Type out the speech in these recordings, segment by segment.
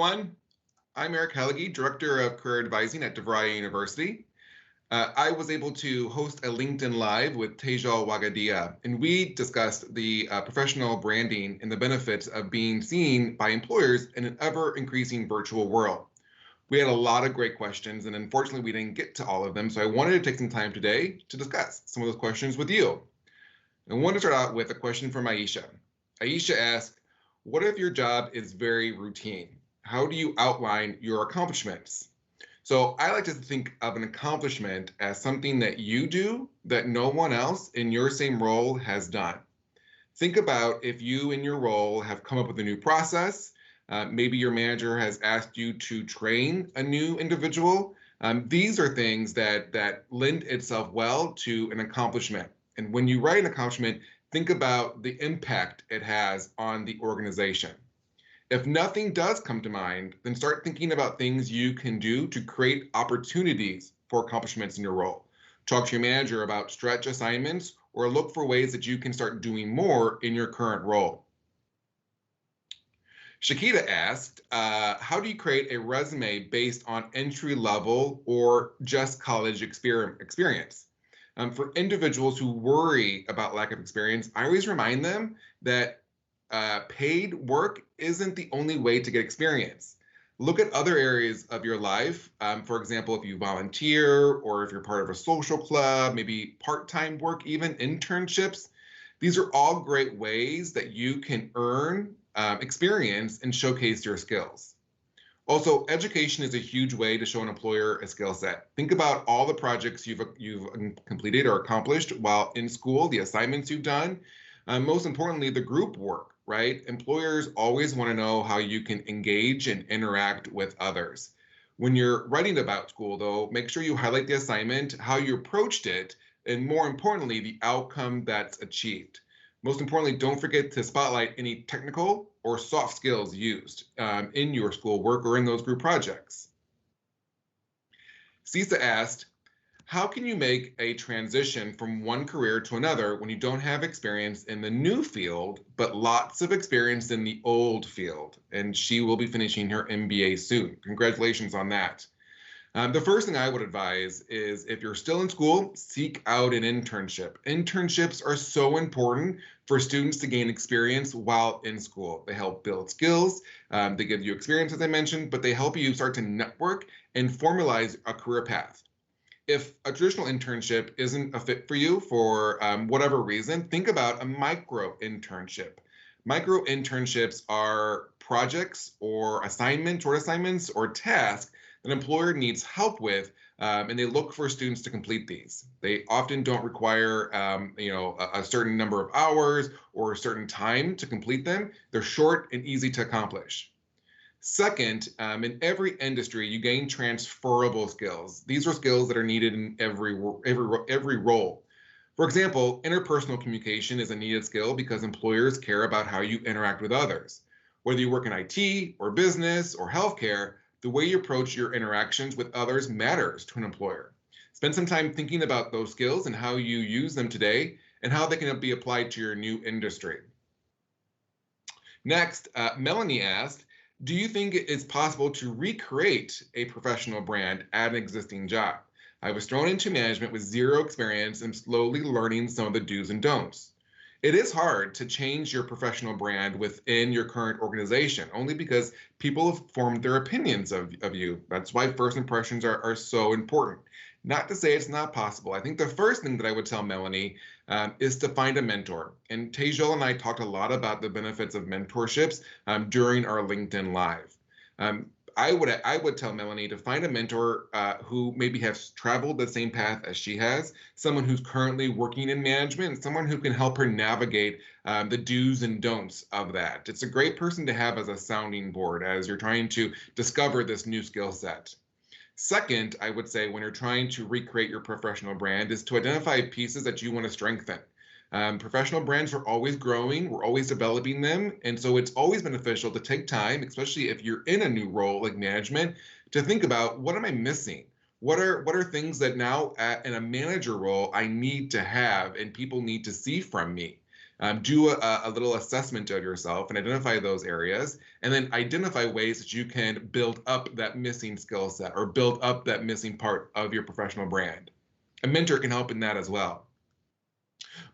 everyone. I'm Eric Hellige, Director of Career Advising at DeVry University. I was able to host a LinkedIn Live with Tejal Wagadia, and we discussed the professional branding and the benefits of being seen by employers in an ever-increasing virtual world. We had a lot of great questions, and unfortunately, we didn't get to all of them, so I wanted to take some time today to discuss some of those questions with you. I want to start out with a question from Aisha. Aisha asked, what if your job is very routine? How do you outline your accomplishments? So I like to think of an accomplishment as something that you do that no one else in your same role has done. Think about if you in your role have come up with a new process. Maybe your manager has asked you to train a new individual. These are things that lend itself well to an accomplishment. And when you write an accomplishment, think about the impact it has on the organization. If nothing does come to mind, then start thinking about things you can do to create opportunities for accomplishments in your role. Talk to your manager about stretch assignments or look for ways that you can start doing more in your current role. Shakita asked, how do you create a resume based on entry level or just college experience? For individuals who worry about lack of experience, I always remind them that paid work isn't the only way to get experience. Look at other areas of your life. For example, if you volunteer or if you're part of a social club, maybe part-time work, even internships. These are all great ways that you can earn experience and showcase your skills. Also, education is a huge way to show an employer a skill set. Think about all the projects you've completed or accomplished while in school, the assignments you've done, most importantly, the group work, right? Employers always want to know how you can engage and interact with others. When you're writing about school, though, make sure you highlight the assignment, how you approached it, and more importantly, the outcome that's achieved. Most importantly, don't forget to spotlight any technical or soft skills used in your schoolwork or in those group projects. Cisa asked, how can you make a transition from one career to another when you don't have experience in the new field, but lots of experience in the old field? And she will be finishing her MBA soon. Congratulations on that. The first thing I would advise is if you're still in school, seek out an internship. Internships are so important for students to gain experience while in school. They help build skills, they give you experience, as I mentioned, but they help you start to network and formalize a career path. If a traditional internship isn't a fit for you for whatever reason, think about a micro internship. Micro internships are projects or assignments or tasks an employer needs help with, and they look for students to complete these. They often don't require a certain number of hours or a certain time to complete them. They're short and easy to accomplish. Second, in every industry, you gain transferable skills. These are skills that are needed in every role. For example, interpersonal communication is a needed skill because employers care about how you interact with others. Whether you work in IT or business or healthcare, the way you approach your interactions with others matters to an employer. Spend some time thinking about those skills and how you use them today and how they can be applied to your new industry. Next, Melanie asked, do you think it's possible to recreate a professional brand at an existing job? I was thrown into management with zero experience and slowly learning some of the do's and don'ts. It is hard to change your professional brand within your current organization, only because people have formed their opinions of you. That's why first impressions are so important. Not to say it's not possible. I think the first thing that I would tell Melanie is to find a mentor. And Tejal and I talked a lot about the benefits of mentorships during our LinkedIn Live. I would tell Melanie to find a mentor who maybe has traveled the same path as she has, someone who's currently working in management, someone who can help her navigate the do's and don'ts of that. It's a great person to have as a sounding board as you're trying to discover this new skill set. Second, I would say when you're trying to recreate your professional brand is to identify pieces that you want to strengthen. Professional brands are always growing, we're always developing them, and so it's always beneficial to take time, especially if you're in a new role like management, to think about what am I missing? What are things that now in a manager role I need to have and people need to see from me? Do a little assessment of yourself and identify those areas, and then identify ways that you can build up that missing skill set or build up that missing part of your professional brand. A mentor can help in that as well.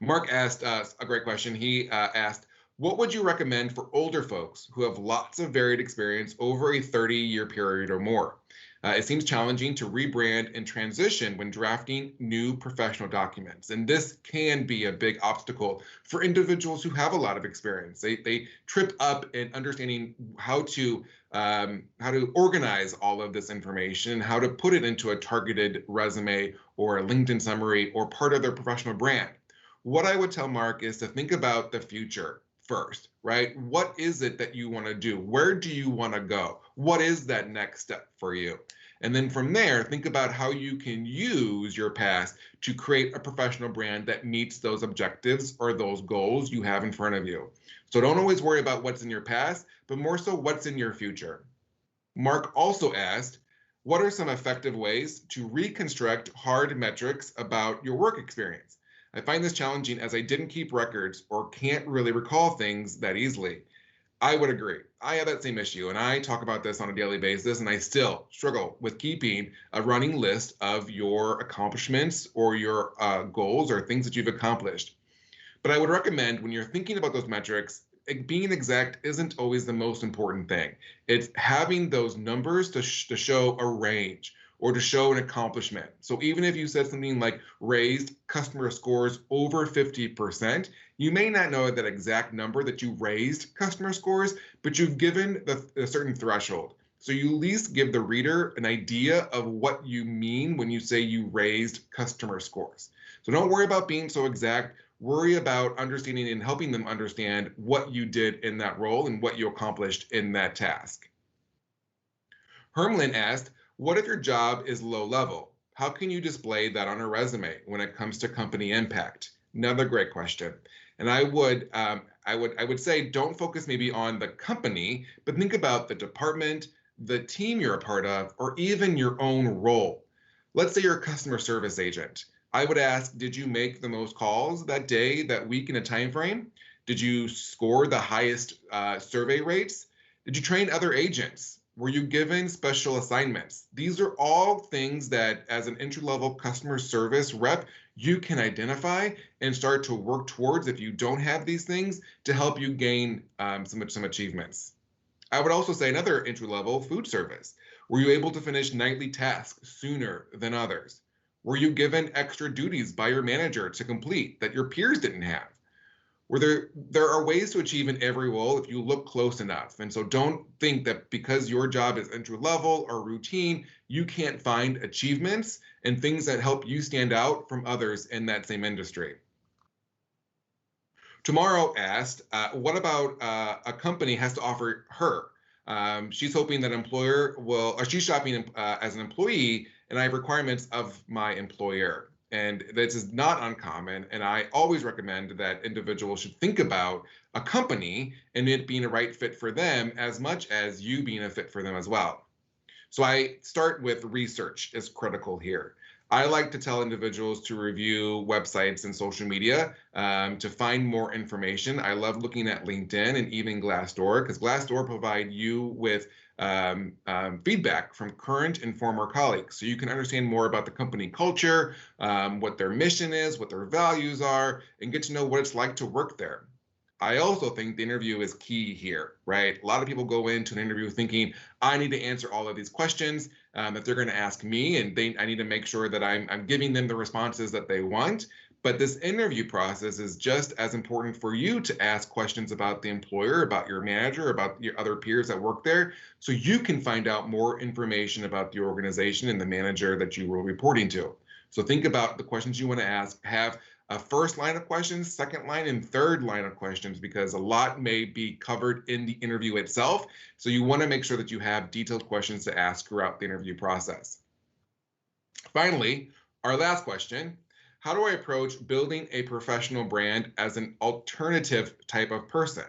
Mark asked us a great question. He asked, what would you recommend for older folks who have lots of varied experience over a 30-year period or more? It seems challenging to rebrand and transition when drafting new professional documents. And this can be a big obstacle for individuals who have a lot of experience. They trip up in understanding how to organize all of this information, how to put it into a targeted resume or a LinkedIn summary or part of their professional brand. What I would tell Mark is to think about the future first, right? What is it that you want to do? Where do you want to go? What is that next step for you? And then from there, think about how you can use your past to create a professional brand that meets those objectives or those goals you have in front of you. So don't always worry about what's in your past, but more so what's in your future. Mark also asked, what are some effective ways to reconstruct hard metrics about your work experience? I find this challenging as I didn't keep records or can't really recall things that easily. I would agree. I have that same issue, and I talk about this on a daily basis, and I still struggle with keeping a running list of your accomplishments or your goals or things that you've accomplished. But I would recommend when you're thinking about those metrics, being exact isn't always the most important thing. It's having those numbers to show a range or to show an accomplishment. So even if you said something like raised customer scores over 50%, you may not know that exact number that you raised customer scores, but you've given a certain threshold. So you at least give the reader an idea of what you mean when you say you raised customer scores. So don't worry about being so exact. Worry about understanding and helping them understand what you did in that role and what you accomplished in that task. Hermlin asked, what if your job is low level? How can you display that on a resume when it comes to company impact? Another great question. And I would say don't focus maybe on the company, but think about the department, the team you're a part of, or even your own role. Let's say you're a customer service agent. I would ask, did you make the most calls that day, that week in a time frame? Did you score the highest survey rates? Did you train other agents? Were you given special assignments? These are all things that as an entry-level customer service rep, you can identify and start to work towards if you don't have these things to help you gain some achievements. I would also say another entry-level food service. Were you able to finish nightly tasks sooner than others? Were you given extra duties by your manager to complete that your peers didn't have? There are ways to achieve in every role if you look close enough. And so don't think that because your job is entry level or routine, you can't find achievements and things that help you stand out from others in that same industry. Tomorrow asked, what about a company has to offer her? She's hoping that employer will, or she's shopping as an employee, and I have requirements of my employer. And this is not uncommon. And I always recommend that individuals should think about a company and it being a right fit for them as much as you being a fit for them as well. So I start with research is critical here. I like to tell individuals to review websites and social media to find more information. I love looking at LinkedIn and even Glassdoor because Glassdoor provide you with feedback from current and former colleagues. So you can understand more about the company culture, what their mission is, what their values are, and get to know what it's like to work there. I also think the interview is key here, right? A lot of people go into an interview thinking, I need to answer all of these questions that they're going to ask me, and I need to make sure that I'm giving them the responses that they want. But this interview process is just as important for you to ask questions about the employer, about your manager, about your other peers that work there, so you can find out more information about the organization and the manager that you were reporting to. So think about the questions you want to ask. Have a first line of questions, second line, and third line of questions, because a lot may be covered in the interview itself. So you want to make sure that you have detailed questions to ask throughout the interview process. Finally, our last question, how do I approach building a professional brand as an alternative type of person?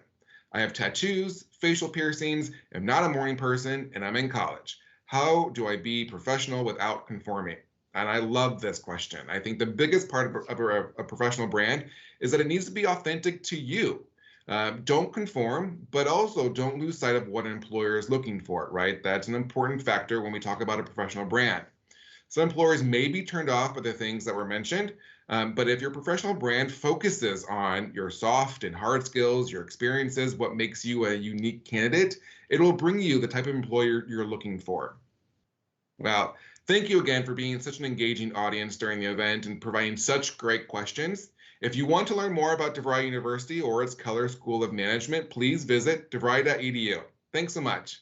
I have tattoos, facial piercings, I'm not a morning person, and I'm in college. How do I be professional without conforming? And I love this question. I think the biggest part of a professional brand is that it needs to be authentic to you. Don't conform, but also don't lose sight of what an employer is looking for, right? That's an important factor when we talk about a professional brand. Some employers may be turned off by the things that were mentioned, but if your professional brand focuses on your soft and hard skills, your experiences, what makes you a unique candidate, it will bring you the type of employer you're looking for. Well, thank you again for being such an engaging audience during the event and providing such great questions. If you want to learn more about DeVry University or its Keller School of Management, please visit devry.edu. Thanks so much.